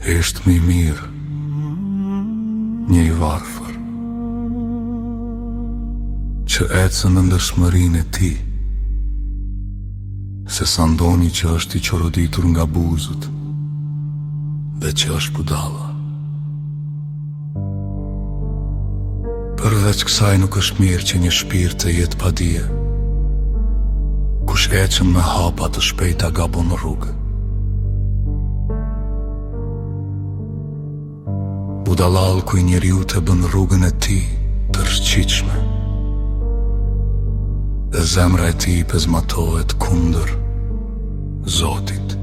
Ishtë më i mirë një i varfër që ecën në ndëshmërinë e ti, se sa ndoni që është i qoroditur nga buzët dhe që është budalla. Përveç kësaj nuk është mirë që një shpirt të jetë pa dije, kush ecën me hapa të shpejta gabon rrugë. Budallall ku i njeriu të bën rrugën e ti të rëshqiqshme, dhe zemra e ti pezmatohet kundër Zotit.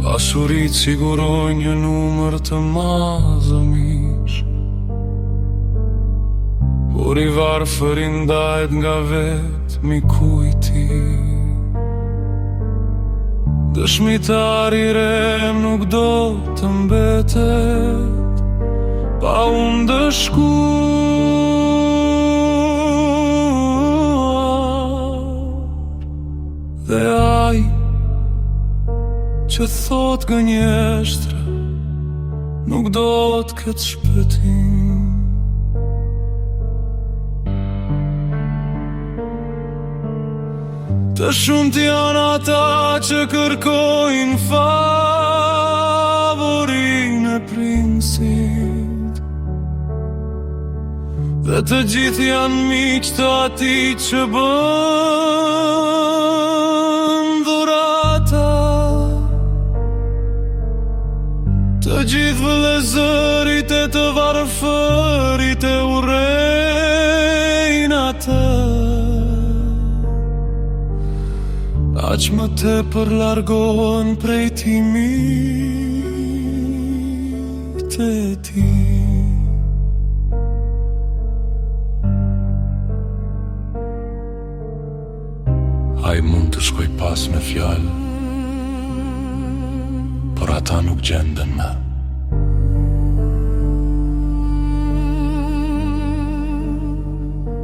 Pasurit siguroj një numër të madh mish, por i varfër i ndahet nga vetmi kujti. Dëshmitar i rem nuk do të mbetet pa unë dëshkuar, dhe ai që thot gënjeshtra nuk do të ketë shpëtim. Të shumt janë ata që kërkojnë favorinë e princit, dhe të gjithë janë miq të atij që bën dhurata. Të gjithë vëllezërit e të varfërit e urrejnë atë, aq më tepër largohen prej timit e ti. Ai mund të shkoj pas me fjalë, por ata nuk gjenden me.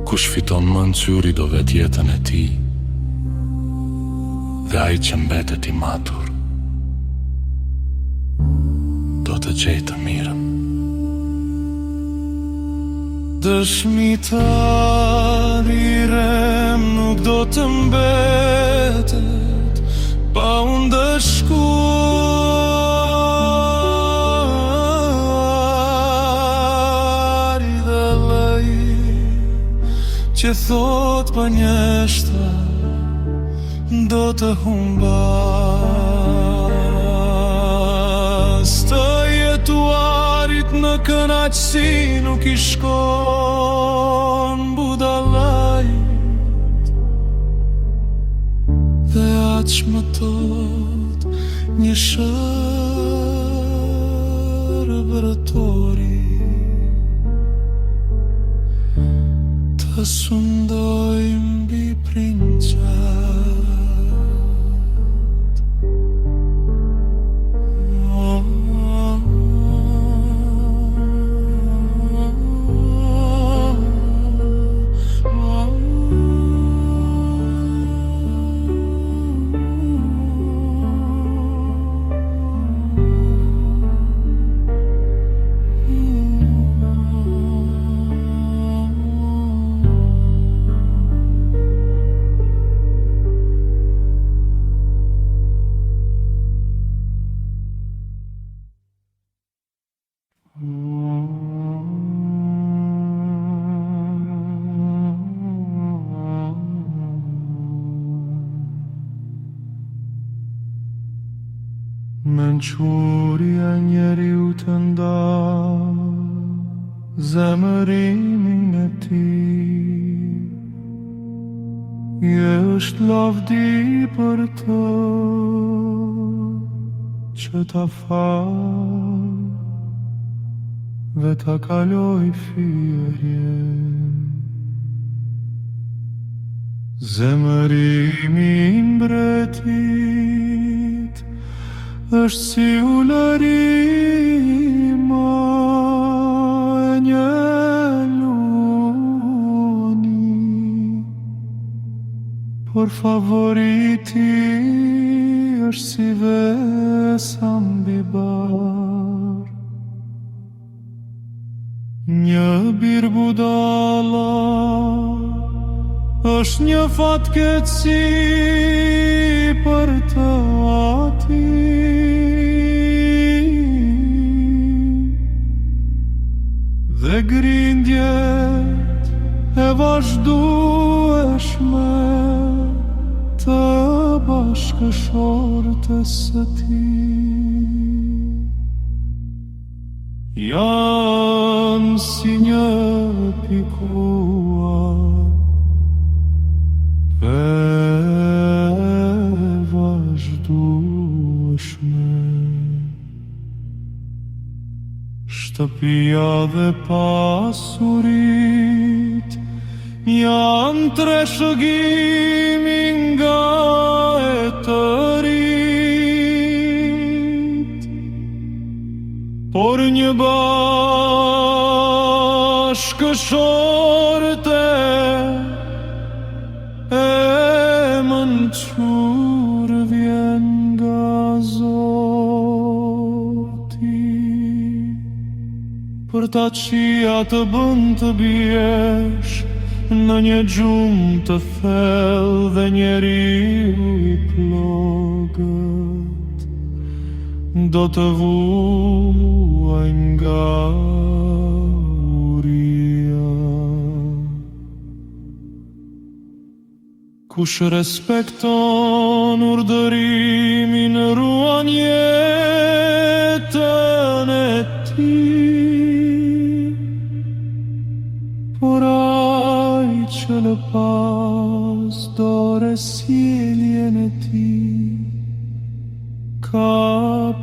Kush fiton më në cyri do vet jetën e tij, dhe ai që mbetet i matur do të gjejë të mirën. Dëshmitar i rem nuk do të mbetet pa unë dëshkuar, i dhe lej që thot pa njeshta do të humbas. Të jetuarit në kënaqësi nuk i shkon budallajt, dhe aq më tot një shërbëtori të sundoj mbi prinqa. Mençuria njeriu të nda zemërimin e tij, është lavdi për të që ta fal dhe ta kaloj fjerjen. Zemërimi i mbretit është si ulërima e një luni, por favoriti është si vetë sa mbi bar. Një bir budalla është një fatkeqësi për të ati. Dhe grindjet e vazhdueshme të bashkëshortes së tij janë si një pikuar e vazhdueshme. Shtëpia dhe pasurit janë treshëgimi nga e të rit, por një bashkëshorte e mençur vjen nga Zoti. Për ta qia të bën të bjesh në një gjumë të thellë dhe njeriu i plogët do të vuaj nga uria. Kush respekton urdhërimin ruan jetën e tij, por ai që lë pas dore sjelljen e tij ka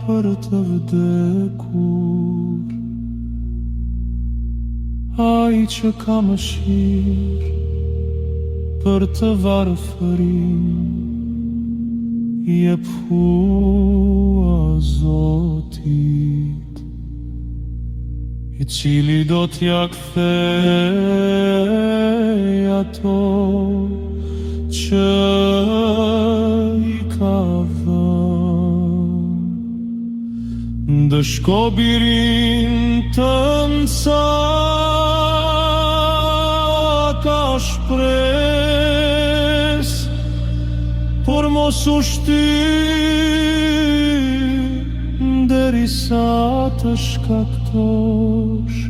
për të vdekur. Ai që ka mëshirë për të varfërin jep hua Zotit, i cili do t'ja kthej ato që i ka dhënë. Ndëshko birin tënd sa ka shpres, por mos u shty derisa të shkaktosh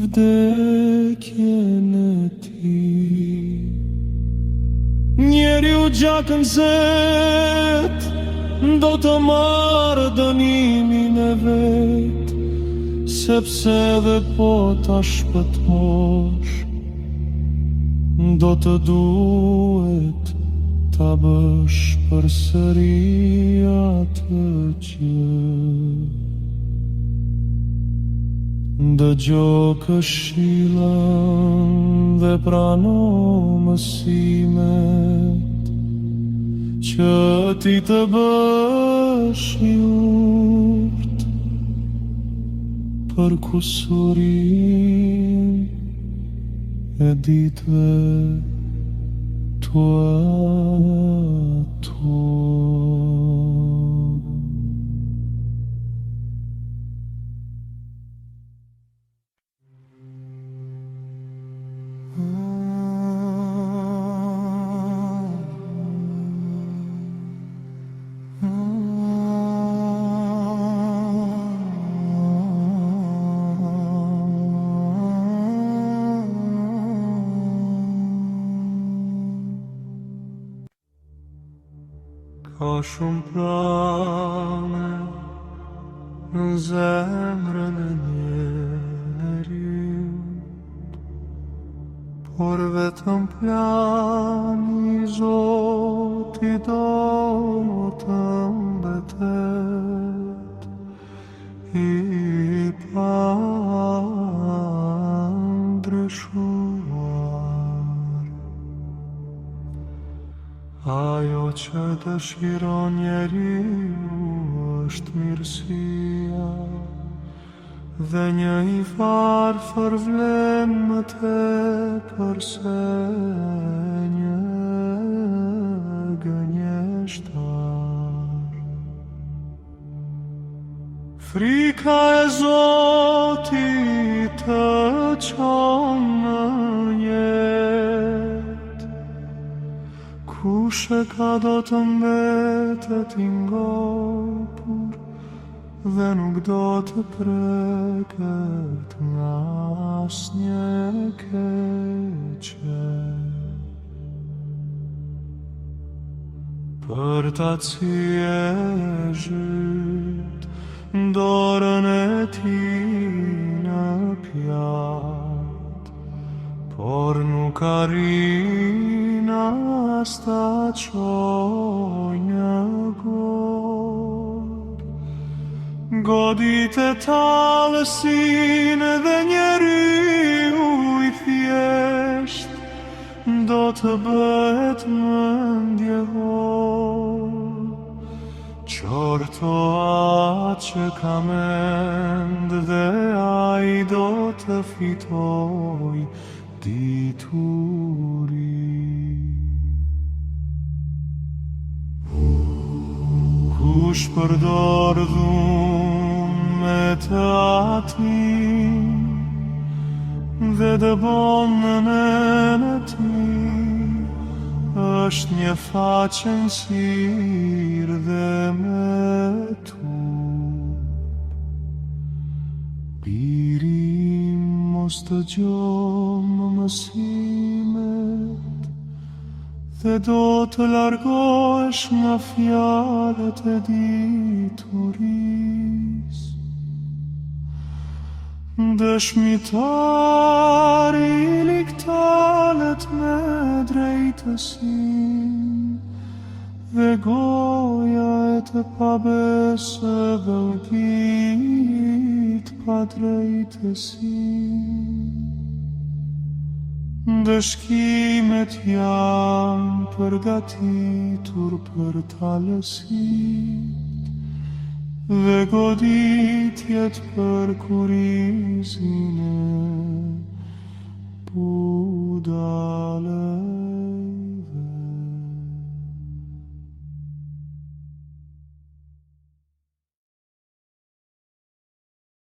vdekjen e tij. Njeriu gjakën zet do të marrë dënimin e vet, sepse edhe po ta shpëtosh do të duhet ta bësh përsëri atë që dëgjo këshillën dhe prano mësimet që ti të bësh i urt për kusurin e ditëve tua. Ka shumë plane në zemrën e njeriu, por vetëm plani i Zotit do të mbetet i pandryshuar. Ajo që dëshiron njeriu është mirësia, dhe një i varfër vlen më tepër se një gënjeshtar. Frika e Zotit të çon në jetë, kush e ka do të mbetet i ngopur dhe nuk do të preket nga asnjë keqe. Për ta zhyt dorën e tij në pjatë, por nuk arrin as ta çoj në gotë. Godit e talësinë dhe njeriu i thjesht do të bëhet mendjehor. Qorto atë që ka mend dhe ai do të fitoj dituri. Kush përdor dhunë të atij dhe dëbon në tij, është një faqe në sirë dhe me tup. Biri mos të gjomë mësimet dhe do të largohesh nga fjalët e diturisë. Dëshmitari i liktalet me drejtësinë dhe goja e të pabesëve u dit pa drejtësinë. Dëshkimet janë përgatitur për talësitë dhe goditjet për kurizin e